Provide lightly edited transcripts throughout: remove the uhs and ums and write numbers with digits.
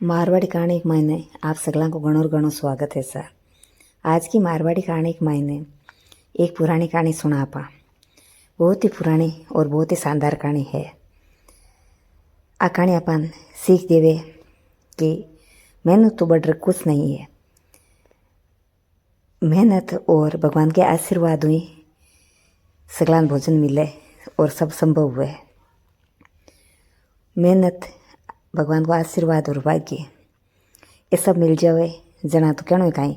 मारवाड़ी कहानी के मायने आप सगला को घणो घणो स्वागत है सर। आज की मारवाड़ी कहानी के मायने एक पुरानी कहानी सुना आपा। बहुत ही पुरानी और बहुत ही शानदार कहानी है। आ कहानी अपन सीख देवे कि मेहनत तो बढ़ कुछ नहीं है। मेहनत और भगवान के आशीर्वाद हुई सगलान भोजन मिले और सब संभव हुए। मेहनत, भगवान को आशीर्वाद और भाग्य ये सब मिल जाए जना तो कहना कहीं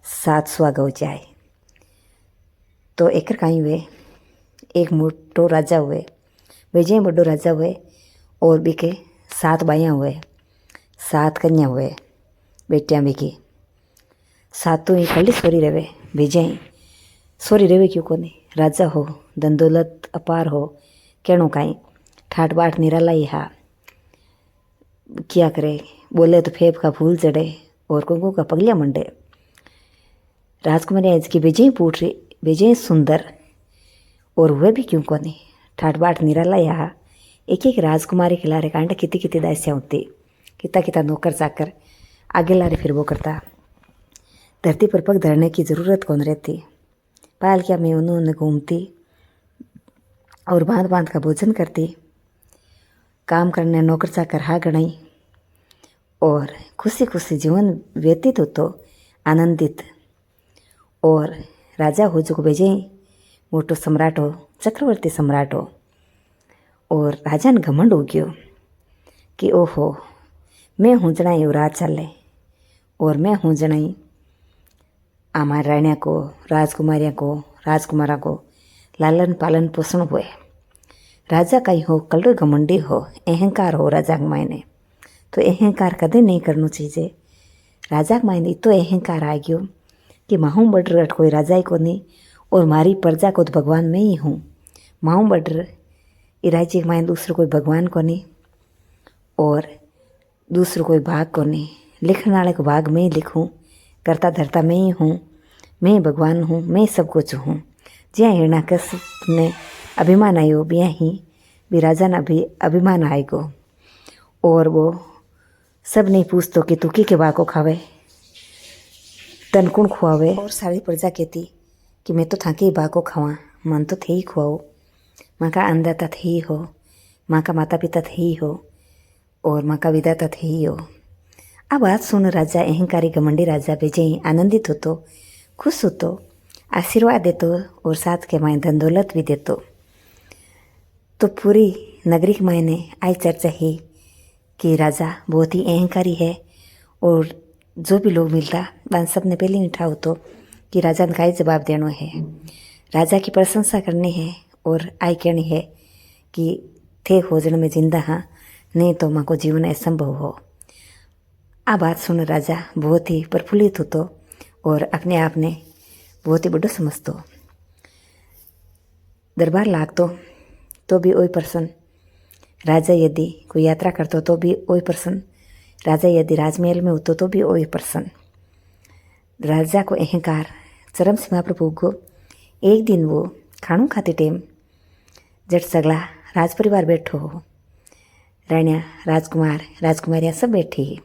700 आगे हो जाए। तो एक कहीं हुए एक मोटो राजा हुए, वे जे बड़ो राजा हुए और बीके 7 बाइयाँ हुए, 7 कन्या हुए, बेटियाँ बीकी। 7 ही कली सोरी रहे, भेजे सोरी रहे क्यों कोने। राजा हो, धन दौलत अपार हो, कहणो कहीं ठाट बाट निराला ही हा। क्या करे, बोले तो फेफ का फूल चढ़े और कुंकू का पगलिया मंडे। राजकुमारी आज की बेजे पूछ रही, बेजे सुंदर और हुए भी क्यों कोनी। ठाट बाट निराला यहाँ एक एक राजकुमारी के लारे कांडा कितनी कितनी दासियाँ होती, कितना कितना नौकर चाकर आगे लारे फिर वो करता। धरती पर पग धरने की ज़रूरत कौन रहती। पालकिया में उन्होंने घूमती और बांध बांध का भोजन करती। काम करने नौकर चाकर हा गणाई और खुशी खुशी जीवन व्यतीत हो तो आनंदित। और राजा हो जो भेजे मोटो सम्राट हो, चक्रवर्ती सम्राट हो। और राजा ने घमंड हो गयो कि ओहो, मैं हूँ जनाई राज चले और मैं हूँ जनाई हमारे रानिया को, राजकुमारिया को, राजकुमारा को लालन पालन पोषण हुए। राजा का ही हो, कलर घमंडी हो, अहंकार हो राजा के मायने। तो अहंकार कदे नहीं करना चाहिए। राजा के मायने तो अहंकार आ गयो कि माहूँ बड्र कोई राजा ही को नहीं और मारी प्रजा को तो भगवान मैं ही हूँ। माहूँ बड्र ये राज्य के मायने दूसरो कोई भगवान को नहीं और दूसरो कोई भाग को नहीं। लिखने वाले को भाग मैं ही लिखूँ, करता धरता मैं ही हूँ, मैं भगवान हूँ, मैं सब कुछ हूँ। ज्या हिरण्यकश्यप ने अभिमान आयो बिया ही भी राजा ने भी अभिमान आएगो। और वो सब नहीं पूछतो कि तू की के बाको खावे, तन कौन खुआवे। और सारी प्रजा कहती कि मैं तो थाके ही बाको खावा, मन तो थे ही खुआओ, माँ का अन्नदाता थे ही हो, माँ का माता पिता थे ही हो और माँ का विधाता थे ही हो। अब बात सुन राजा, अहंकारी घमंडी राजा बेजे आनंदित होतो, खुश होतो, आशीर्वाद देतो और साथ के मायने धन दौलत भी देतो। तो पूरी नगरी के मायने आई चर्चा ही कि राजा बहुत ही अहंकारी है। और जो भी लोग मिलता बन सब ने पहले निठा हो तो कि राजा ने का जवाब देना है, राजा की प्रशंसा करनी है और आई कहनी है कि थे खोजन में जिंदा हाँ, नहीं तो माँ को जीवन असंभव हो। आ बात सुन राजा बहुत ही प्रफुल्लित होतो और अपने आप ने बहुत ही बड़ो समझतो। दरबार लागतो तो भी वही प्रसन्न, राजा यदि कोई यात्रा करतो तो भी वही प्रसन्न, राजा यदि राजमहल में होतो तो भी वही प्रसन्न। राजा को अहंकार चरम सीमा पर पहुँचो। एक दिन वो खाणू खाते टेम जट सगला राज परिवार बैठो हो, रानिया राजकुमार राजकुमारियाँ सब बैठी ही।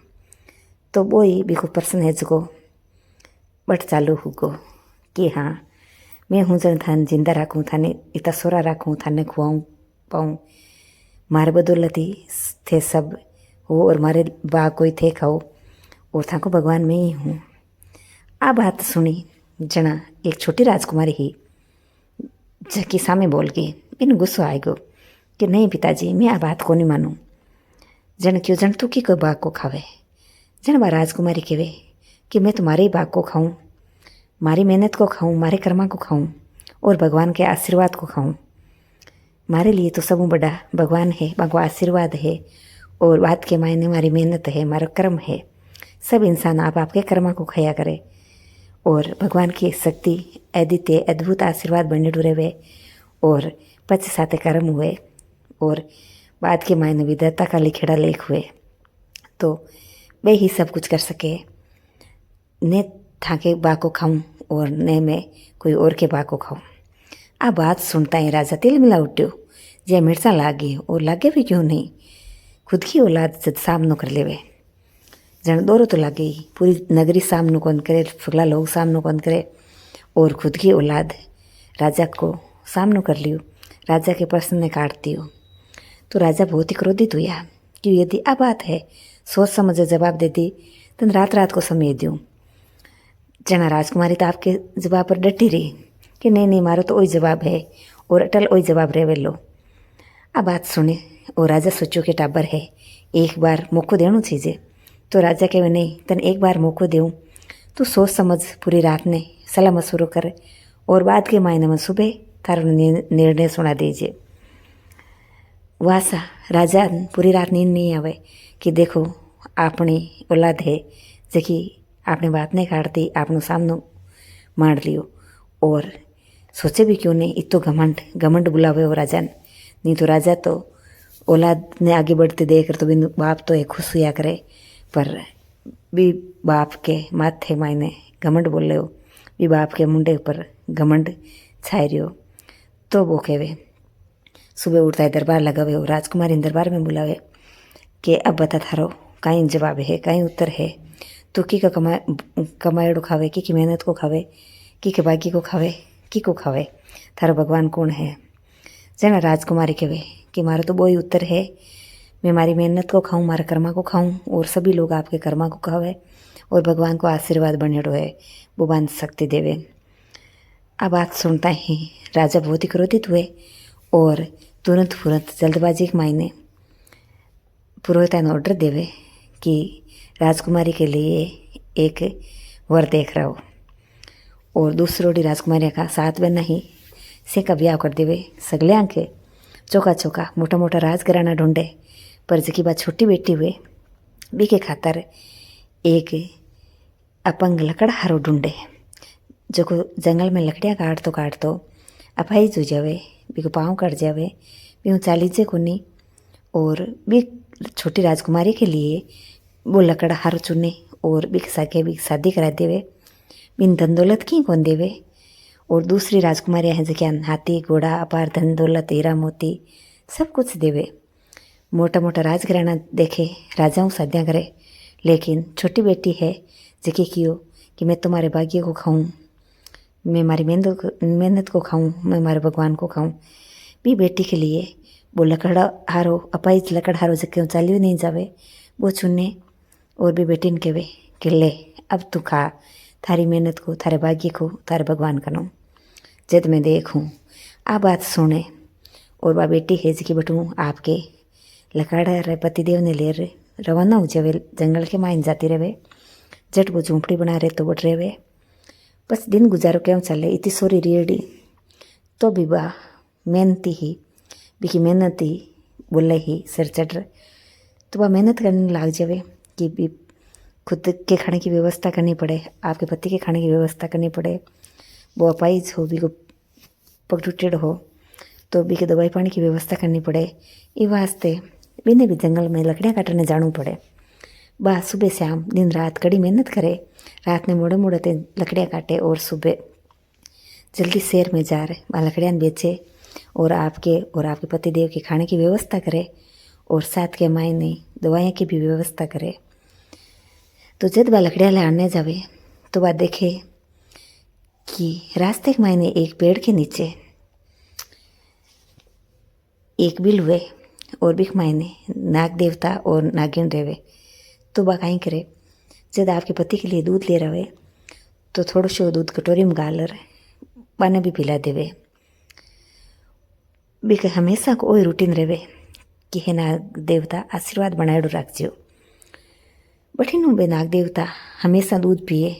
तो वो ही बिको प्रसन्न है जगो बट चालू हुगो कि हाँ, मैं हूँ जन थान जिंदा राखूँ, थाने इतना सोरा राखूँ, थाने खुआऊँ पाऊँ, मारे बदौलत ही थे सब हो और मारे बाग कोई थे खाओ और था को भगवान मैं ही हूँ। आ बात सुनी जना एक छोटी राजकुमारी ही जकी सामे बोल गई। इन गुस्सो आएगो कि नहीं पिताजी, मैं आ बात को नहीं मानूँ। जन क्यों, जन तू की कोई बाग को खावे। जन बा राजकुमारी कहे कि मैं तुम्हारे ही बाग को खाऊँ, मारी मेहनत को खाऊँ, मारे कर्मा को खाऊँ और भगवान के आशीर्वाद को खाऊँ। मारे लिए तो सब बड़ा भगवान है, भगवान आशीर्वाद है और बात के मायने मारी मेहनत है, मारा कर्म है। सब इंसान आप आपके कर्मा को खाया करे और भगवान की शक्ति अद्वितीय अद्भुत आशीर्वाद बने डुरे हुए और पच साथे कर्म हुए और बाद के मायने विधाता का लिखेड़ा लेख हुए तो वे ही सब कुछ कर सके। ने थाके बाको खाऊं और ने मैं कोई और के बाको खाऊं। आ बात सुनता ही राजा तिल मिला उठ्यो, जे मिर्चा लागे और लागे भी क्यों नहीं, खुद की औलाद जब सामनो कर लेवे। जन दौरो तो लग गई, पूरी नगरी सामने कौन करे, फगला लोग सामने कौन करे, और खुद की औलाद राजा को सामने कर लियो, राजा के प्रश्न ने काटती हो। तो राजा बहुत ही क्रोधित हुआ कि यदि आ बात है, सोच समझ जवाब दे दी तो रात रात को समय दूँ। जना राजकुमारी तो आपके जवाब पर डटी रही कि नहीं नहीं, मारो तो वही जवाब है और अटल वही जवाब रहे लो। आ बात सुने और राजा सोचो कि टाबर है, एक बार मौको देना चाहिए। तो राजा कहे नहीं, तन एक बार मौको दूँ, तो सोच समझ पूरी रात ने सलाह मशवरो कर और बाद के महीने में सुबह थारो निर्णय सुना दीजिए। वासा राजा पूरी रात नींद नहीं आवे कि देखो अपनी औलाद है जकी आपने बात नहीं काटती, आपनो सामनो मार लियो। और सोचे भी क्यों नहीं, इतो घमंड घमंड बुलावे हो राजा ने। नहीं तो राजा तो औलाद ने आगे बढ़ते देख तो बिन बाप तो एक खुश हुआ करे, पर भी बाप के माथे मायने घमंड बोले हो, भी बाप के मुंडे पर घमंड छाई रहो। तो वो कहे सुबह उठता है दरबार लगावे हो, राजकुमारी दरबार में बुलावे कि अब बता थारो कहीं जवाब है, कहीं उत्तर है। तो की का कमाएड़ो खावे, की मेहनत को खावे, की भाग्य को खावे, की को खावे, थारो भगवान कौन है। जना राजकुमारी कहे कि मारा तो वो ही उत्तर है, मैं मारी मेहनत को खाऊं, मारा कर्मा को खाऊं, और सभी लोग आपके कर्मा को खावे, और भगवान को आशीर्वाद बनेड़ो है, वो बांध शक्ति देवे। आ बात सुनता ही राजा बहुत ही क्रोधित हुए और तुरंत फुरंत जल्दबाजी के मायने पुरोहित ने ऑर्डर देवे कि राजकुमारी के लिए एक वर देख रहा हो, और दूसरोड़ी राजकुमारी का साथ में नहीं से का ब्याह कर देवे। सगलियाँ के चौका चौका मोटा मोटा राजघराना ढूंढे, पर जकी बात छोटी बेटी हुए बी के खातर एक अपंग लकड़हारो ढूंढे, जो को जंगल में लकड़ियाँ काटतो अपाई जो जावे, बी को पाँव कट जावे, बी हूँ चाली जे कोनी, और बी छोटी राजकुमारी के लिए वो लकड़हारो चुने और बी के साके बी शादी करा देवे, बिन धन दौलत की कौन देवे। और दूसरी राजकुमारियाँ हैं जो हाथी घोड़ा अपार धन दौलत हीरा मोती सब कुछ देवे। मोटा मोटा राजघराना देखे राजाओं शादियाँ करे, लेकिन छोटी बेटी है जकी कियो कि मैं तुम्हारे भाग्य को खाऊं, मैं मारी मेहनत को खाऊं, मैं मारे भगवान को खाऊं। भी बेटी के लिए वो लकड़हारो अपाइज लकड़हारो जके चालियो नहीं जावे वो चुने, और भी बेटी ने कहे कि ले अब तू खा, थारी मेहनत को, थारे भाग्य को, थारे भगवान का नाम जद मैं देखूँ। आ बात सुने और वह बेटी है जी बटू आपके लकड़ा पतिदेव ने ले रवाना हो जावे, जंगल के माइन जाती रहे, जट वो झूंपड़ी बना रहे तो बट रहे। बस दिन गुजारो क्यों चले, इतनी सोरी रेड़ी तो भी बा मेहनती ही बिकी मेहनती बोले ही सिर चढ़ रहे, तो वह मेहनत करने लग जावे कि भी खुद के खाने की व्यवस्था करनी पड़े, आपके पति के खाने की व्यवस्था करनी पड़े, वो अपाइज हो, भी को पगटूटेड हो तो भी के दवाई पानी की व्यवस्था करनी पड़े। ये वास्ते बिने भी जंगल में लकड़ियाँ काटने जाना पड़े। बा सुबह शाम दिन रात कड़ी मेहनत करे, रात में मोड़े मोड़े ते लकड़ियाँ काटे और सुबह जल्दी शहर में जा रहे वहाँ लकड़ियाँ बेचे और आपके पतिदेव के खाने की व्यवस्था करे, और साथ के मायने दवाइयाँ की भी व्यवस्था करे। तो जब वह लकड़ियाँ लाने जावे तो वह देखे कि रास्ते के मायने एक पेड़ के नीचे एक बिल हुए और बिख मायने नाग देवता और नागिन रेवे। तो वह कहीं करे, जब आपके पति के लिए दूध ले रहे तो थोड़ा सो दूध कटोरी में गालर पाने भी पिला देवे। बिक हमेशा को वही रूटीन रहे कि हे नाग देवता आशीर्वाद बनाएड़ो रखजो। बठिनू बे नाग देवता हमेशा दूध पिए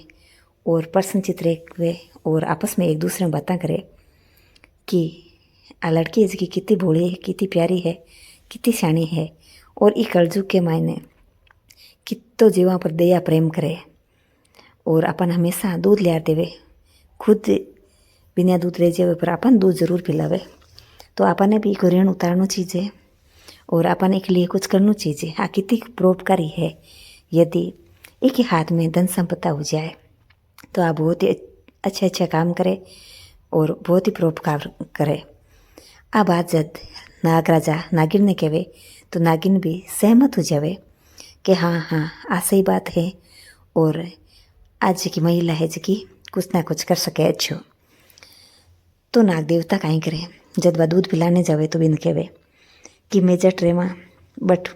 और प्रसन्नचित रहे और आपस में एक दूसरे में बातें करे कि आ लड़की इसकी कितनी भोली है, कितनी प्यारी है, कितनी शानी है, और ई कलजुग के मायने कितो जीवा पर दया प्रेम करे, और अपन हमेशा दूध लिया देवे, खुद बिना दूध ले जावे पर अपन दूध जरूर पिलावे। तो अपन ने भी को ऋण उतारना चाहिए और अपन एक लिए कुछ करना चाहिए। हाँ कितनी परोपकारी है, यदि एक ही हाथ में धन संपत्ति हो जाए तो आप बहुत ही अच्छा काम करे और बहुत ही परोपकार करे। आ बात जब नाग राजा नागिन ने कहे तो नागिन भी सहमत हो जावे कि हाँ हाँ आ सही बात है, और आज की महिला है जी कुछ ना कुछ कर सके अच्छो। तो नाग देवता काई करे, जब वह दूध पिलाने जावे तो बिन कहे कि मैं जट रे माँ बट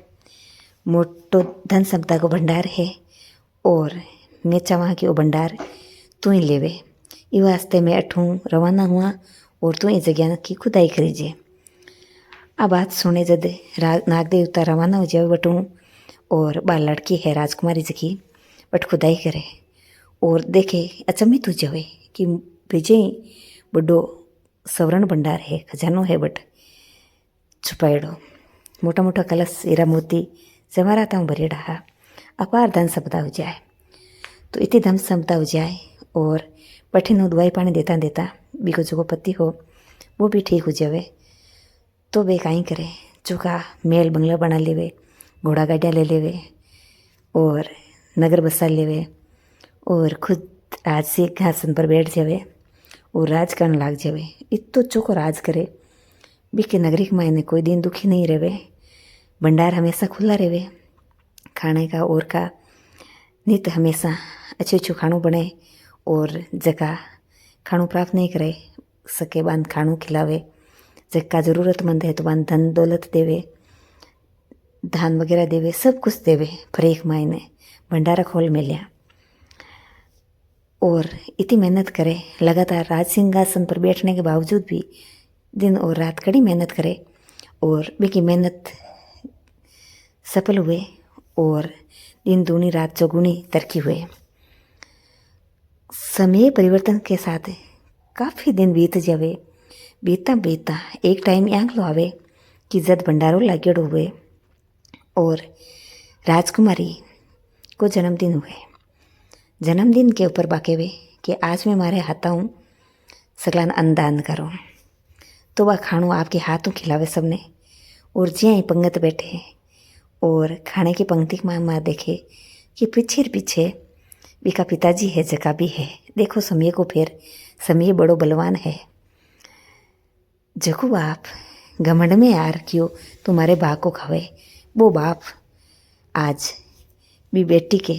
मोटो धन संपदा को भंडार है, और मैं चाहवा कि वो भंडार तू ही लेवे। ई वास्ते मैं अठूँ रवाना हुआ और तू ही जगह की खुदाई करीजे। आ बात सुने जद नाग देवता रवाना हो जावे बटू, और बा लड़की है राजकुमारी जी की बट खुदाई करे और देखे अचंभित हो जावे कि विजय बड़ो सवर्ण भंडार है, खजानो है बट छुपाएड़ो। मोटा मोटा कलश हीरा मोती जवाहरात भरेड़ा हा, अपार धन संपदा हो जाए। तो इतनी धन संपदा हो जाए और पठिन दवाई पानी देता देता बीको जो पति हो वो भी ठीक हो जावे। तो वे काई करे, चूका मेल बंगला बना लेवे, घोड़ा गाड़ियाँ ले लेवे और नगर बसा लेवे, और खुद राज से घासन पर बैठ जावे और राज करने लाग जावे। इतो चोको राज करे, बीके नगरी के मायने कोई दिन दुखी नहीं रहे, भंडार हमेशा खुला रहे, खाने का और का नित हमेशा अच्छे अच्छे खानों बने, और जगह खानों प्राप्त नहीं करे सके बांध खानों खिलावे, जगह ज़रूरतमंद है तो बांध धन दौलत देवे, धान वगैरह देवे, सब कुछ देवे फरेक मायने भंडारा खोल में लिया। और इतनी मेहनत करे, लगातार राज सिंहासन पर बैठने के बावजूद भी दिन और रात कड़ी मेहनत करे, और बेकी मेहनत सफल हुए और दिन दूनी रात चौगुनी तरक्की हुए। समय परिवर्तन के साथ काफ़ी दिन बीत जावे, बीता बीता एक टाइम आंकलो आवे कि जद भंडारो लागेड़ो हुए और राजकुमारी को जन्मदिन हुए। जन्मदिन के ऊपर बाके वे कि आज मैं मारे हाथा हूँ सगलान अन्नदान करो। तो वह खाणो आपके हाथों खिलावे सबने, और ज्याँ ही पंगत बैठे और खाने की पंक्ति माँ देखे कि पीछे पीछे बीका पिताजी है, जका भी है। देखो समय को फिर समय बड़ो बलवान है। जको बाप घमंड में यार क्यों तुम्हारे बाप को खावे, वो बाप आज भी बेटी के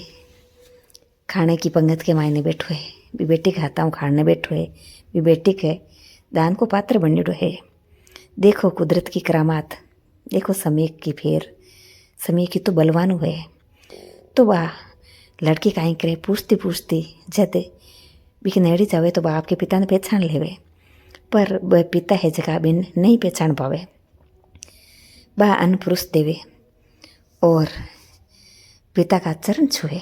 खाने की पंगत के मायने बैठो है, भी बेटी के हाथा खाने बैठो है, भी बेटी के दान को पात्र बनेड़ो है। देखो कुदरत की करामात, देखो समय की फेर, समय की तो बलवान हुए। तो वह लड़की काई करे, पूछती पूछती जद भी नेड़ी जावे तो बाप के पिता ने पहचान लेवे, पर वह पिता है जगह बिन नहीं पहचान पावे। बा अन्न पुरुष देवे और पिता का चरण छुए,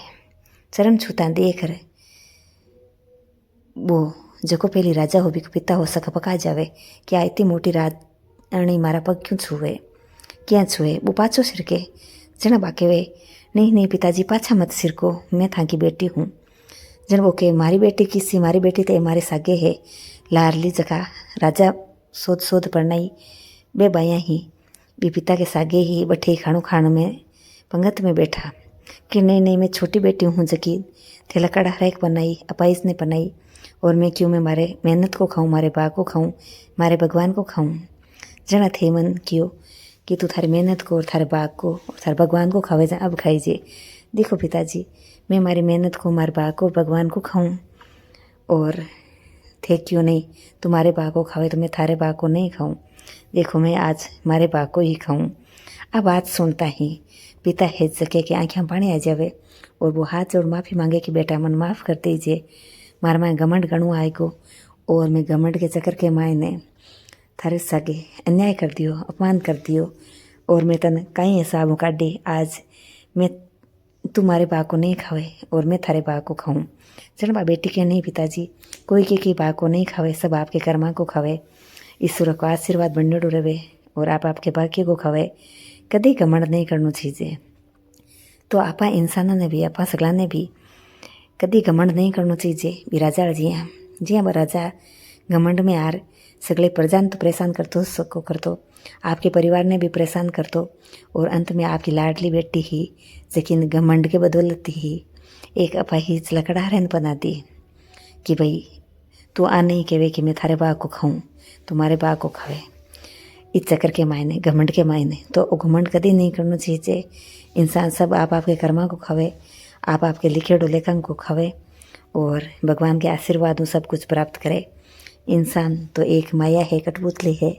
चरण छूता देख रहे वो जको पहली राजा हो भी पिता हो सका पका जावे कि आ इतनी मोटी रानी मारा पग क्यों छुए, क्या छुए। वो पाछो सिरके जना बाके वे नहीं नहीं पिताजी पाछा मत सिरको, मैं था की बेटी हूँ। जन वो के मारी बेटी किसी, मारी बेटी तो मारे सागे है, लारली जगह राजा सोध सोध पड़नाई बे बाया ही भी पिता के सागे ही बठे खाणो खाने में पंगत में बैठा कि नहीं नहीं मैं छोटी बेटी हूँ जकी थेला कड़ा हरेक बनाई अपाइस ने बनाई, और मैं क्यों मैं मारे मेहनत को खाऊं, मारे बा को खाऊं, मारे भगवान को खाऊं। जना थे मन क्यों कि तू थारी मेहनत को और थारे बाग को और थारे भगवान को खावे जा, अब खाईजे। देखो पिताजी मैं मारी मेहनत को, मारे बाग को, भगवान को खाऊं, और थे क्यों नहीं तुम्हारे बाग को खावे तो मैं थारे बाग को नहीं खाऊं। देखो मैं आज मारे बाग को ही खाऊं। अब बात सुनता ही पिता हेज सके कि आँखें पानी आ जावे और वो हाथ जोड़ माफ़ी मांगे कि बेटा मन माफ़ कर दीजिए, मारा मैं घमंड घणो आएगो और मैं घमंड के चक्कर के मायने थारे सागे अन्याय कर दियो, अपमान कर दियो, और मैं तन कई हिसाबों काटे आज मैं तुम्हारे बा को नहीं खावे और मैं थारे बा को खाऊं। जन बा बेटी के नहीं पिताजी, कोई के बा को नहीं खावे, सब आपके कर्मा को खावे। ईश्वर को आशीर्वाद बंडड़ो रहे और आप आपके भाग्य को खावे, कभी घमंड नहीं करना चाहिए। तो आपा इंसानों ने भी, आपा सगला ने भी कभी घमंड नहीं करना चाहिए। भी राजा जिया राजा घमंड में आर सगले प्रजा तो परेशान कर दो, सबको कर दो, आपके परिवार ने भी परेशान कर दो, और अंत में आपकी लाडली बेटी ही लेकिन घमंड के बदौलत ही एक अपाहिज लकड़ा रहन बना दी कि भाई तू आ नहीं कहे कि मैं थारे बा को खाऊं, तुम्हारे बा को खावे। इस चक्कर के मायने घमंड के मायने तो वो घमंड कभी नहीं करना चाहिए। इंसान सब आप आपके कर्मा को खावे, आप आपके लिखे डोलेखन को खावे और भगवान के आशीर्वाद सब कुछ प्राप्त करे। इंसान तो एक माया है, कठपुतली है,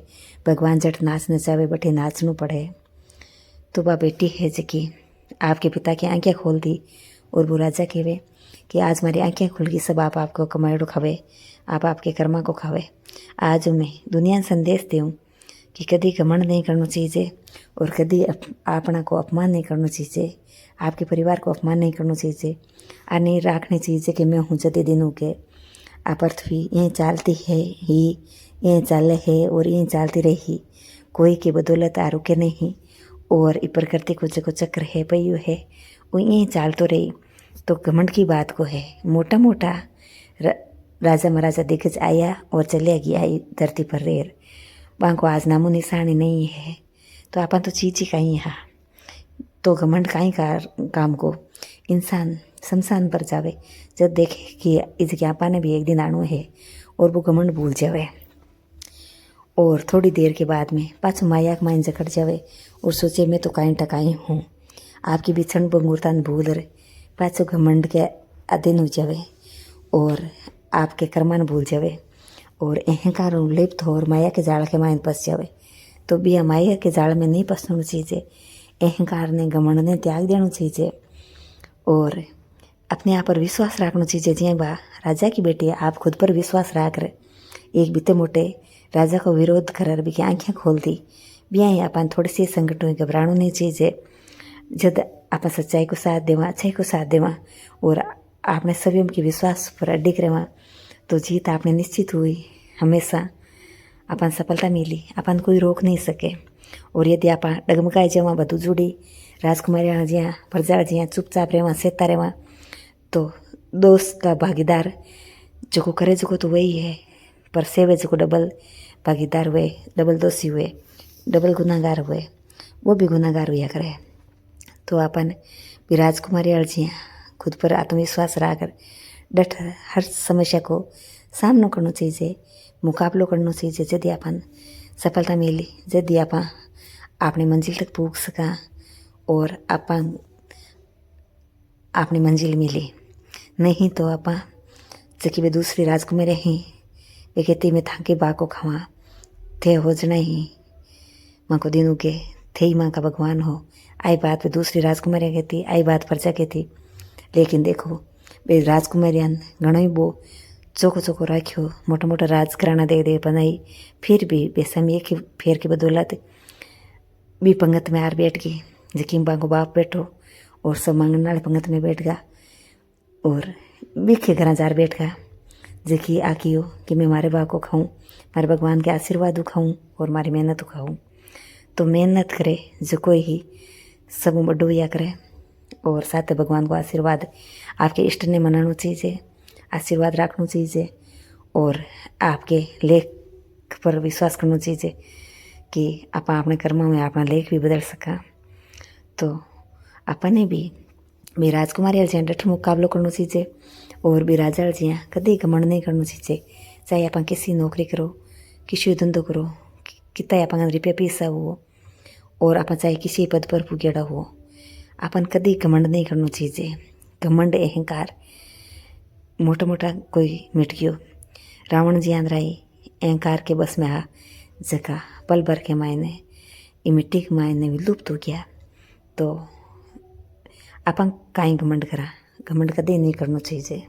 भगवान जट नाचने चाहे बटे नाचनू पड़े। तो वह बेटी है जकी आपके पिता की आंखें खोल दी और वो राजा कहवे कि आज हमारी आंखें खुल गई, सब आप आपको कमाएड़ो खावे, आप आपके कर्मा को खावे। आज मैं दुनिया ने संदेश दूँ कि कभी घमंड नहीं करना चाहिए और कभी अपना को अपमान नहीं करना चाहिए, आपके परिवार को अपमान नहीं करना चाहिए। आ नहीं राखनी चाहिए कि मैं हूँ जते दिनों के आ पृथ्वी ये चालती है ही ये चाले है और ये चालती रही, कोई की बदौलत आ रुके नहीं और ये प्रकृति को जो चक्र है पयु है वो ये चालतो रही। तो घमंड की बात को है, मोटा मोटा राजा महाराजा दिग्गज आया और चले गया धरती पर रेर, वहाँ को आज नामो निशानी नहीं है। तो आपन तो चीज ही कहीं यहाँ तो घमंड कहीं काम को इंसान शमशान पर जावे जब देखे कि इस ज्ञापा ने भी एक दिन आना है और वो घमंड भूल जावे और थोड़ी देर के बाद में पाछो माया के माइन जकड़ जावे और सोचे मैं तो काई टकाई हूँ। आपकी भी क्षण बंगुरता भूल रहे पाछो घमंड के अधीन हो जावे और आपके कर्मान भूल जावे और अहंकार लिप्त हो और माया के जाल के माइन फंस जावे। तो भी माया के जाल में नहीं फंसना चाहिए, अहंकार ने घमंड ने त्याग देना चाहिए और अपने आप पर विश्वास रखना चाहिए। जी बा राजा की बेटी आप खुद पर विश्वास रख रहे। एक बीते मोटे राजा को विरोध कर भी की आंखें खोल दी बिया अपन थोड़ी सी संकट में घबराना नहीं चाहिए। जब आप सच्चाई को साथ देवा, अच्छाई को साथ देवा और आपने सभी के विश्वास पर अडिग रहा तो जीत आपने निश्चित हुई। हमेशा अपन सफलता मिली, अपन कोई रोक नहीं सके। और यदि आप डगमगाई जावा बधु जुड़ी राजकुमारी ज्याँ प्रजा ज्याँ चुपचाप रहवा सेता रहवा तो दोस्त का भागीदार जो करे जो तो वही है, पर सेवे जो डबल भागीदार हुए, डबल दोषी हुए, डबल गुनाहगार हुए, वो भी गुनाहगार हुआ करे। तो अपन भी राजकुमारी अर्जियाँ खुद पर आत्मविश्वास रखकर डट हर समस्या को सामना करना चाहिए, मुकाबलो करना चाहिए। यदि अपन सफलता मिली, यदि आप अपनी मंजिल तक पहुँच सका और अपन अपनी मंजिल मिली, नहीं तो आप जबकि वे दूसरी राजकुमारी ही वे कहती मैं थाके बा को खावा थे हो जना ही माँ को दिनों के थे ही माँ का भगवान हो। आई बात वे दूसरी राजकुमारियाँ कहती, आई बात प्रजा कहती। लेकिन देखो वे राजकुमारियाँ घणो ही वो चोखो चोखो राख्यो, मोटा मोटा राजघराना दे बनाई, फिर भी बेसमी एक फेर की बदौलत भी पंगत में आर बैठ गई। जकीम बा को बाप बैठो और सब मांगने वाले पंगत में बैठ गया और बीखे घर जार बैठ गया। जकी आकी हो कि मैं मारे बा को खाऊं, मारे भगवान के आशीर्वाद उखाऊं और मारी मेहनत उखाऊं। तो मेहनत करे जो कोई ही सब बड्डो या करे और साथ भगवान को आशीर्वाद आपके इष्ट ने मनाना चाहिए, आशीर्वाद रखना चाहिए और आपके लेख पर विश्वास करना चाहिए कि आप अपने कर्मों में अपना लेख भी बदल सका। तो अपने भी राजकुमारी जी डट मुकाबलो करना चाहिए और भी राजा जी कभी घमंड नहीं करना चाहिए। चाहे आप किसी नौकरी करो, किसी धंधो करो, कितना आप रुपया पैसा हो और आप चाहे किसी पद पर पुगेड़ा हो, अपन कभी घमंड नहीं करना चाहिए। घमंड अहंकार मोटा मोटा कोई मिट गयो, रावण जी आंद्राई अहंकार के बस में आ जगह पल भर के मायने ये मिट्टी के मायने विलुप्त हो गया। तो अपन काई घमंड करा, घमंड कभी नहीं करना चाहिए।